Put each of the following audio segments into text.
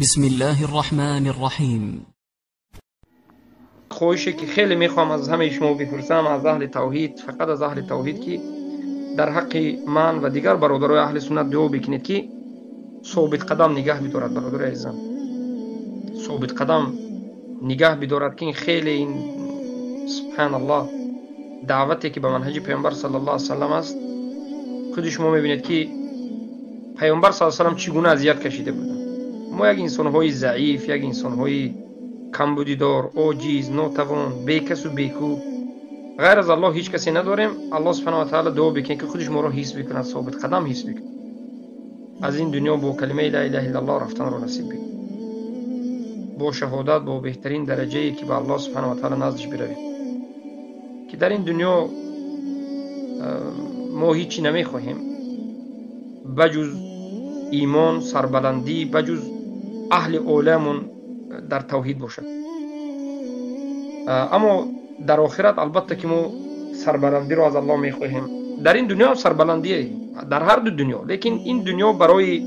بسم الله الرحمن الرحیم. خواهشی که خیلی میخوام از همه شما بپرسم، از اهل توحید، فقط از اهل توحید، که در حق من و دیگر برادرای اهل سنت دعا بکنید که ثابت قدم نگه بدارد. برادر عزیزم، ثابت قدم نگه بدارد که این خیلی، این سبحان الله، دعوتی که به منهج پیامبر صلی الله علیه و سلم است. خود شما میبینید که پیامبر صلی الله علیه و سلم چگونه اذیت کشیده بودند. ما یک انسان‌های ضعیف، یک انسان‌های کمبودیدار، عاجز، ناتوان، بیکس و بیکو، غیر از الله هیچ کسی نداریم. الله سبحانه و تعالی دعا بکنید که خودش ما را حفظ بکند، ثابت قدم حفظ بکند، از این دنیا با کلمه لا اله الا الله رفتن را نصیب بکند، با شهادت، با بهترین درجه‌ای که به الله سبحانه و تعالی نزدش برویم. که در این دنیا ما هیچی نمیخواهیم بجز ایمان، سربلندی، بجز اهل عالمون در توحید باشد. اما در آخرت البته که ما سربلندی را از الله میخواهیم. در این دنیا هم سربلندیه، در هر دو دنیا. لیکن این دنیا برای،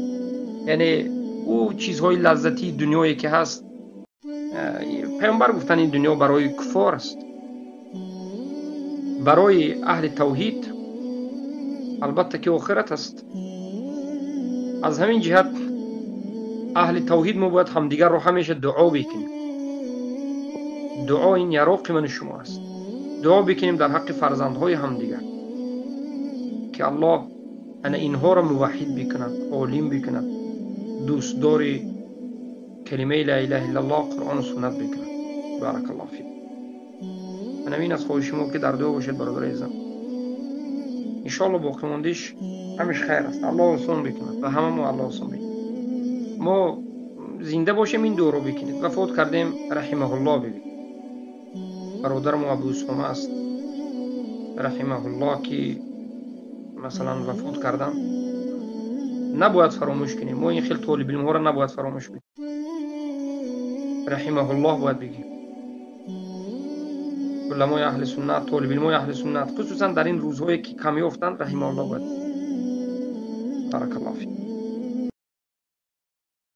یعنی او چیزهای لذتی دنیایی که هست، پیامبر گفتن این دنیا برای کفار است. برای اهل توحید البته که آخرت است. از همین جهت اهل توحید ما باید همدیگر رو همیشه دعا بکنیم. دعا این یراق من شما است. دعا بکنیم در حق فرزندهای همدیگر که الله اینها را موحد بکند، عالم بکند، دوستدار کلمه لا اله الا الله، قرآن و سنت بکند. بارک الله فیک. من امین از خواهش شما که در دعا باشید برادر عزیزم. ان شاء الله باقی موندیش همش خیر است. الله آسان بکند و همه ما الله آسان بکند. ما زنده باشیم این دعا رو بکنید. وفات کردیم رحمه الله ببین. برادر ما ابو اسامه است رحمه الله که مثلا وفات کردن، نباید فراموش کنیم. ما این خیلی طالب علم ها را نباید فراموش کنیم. رحمه الله باید بگیم. علمای اهل سنت، طالب علمای اهل سنت، خصوصا در این روزهایی که کمی افتند، رحمه الله باید. بارک الله فیک.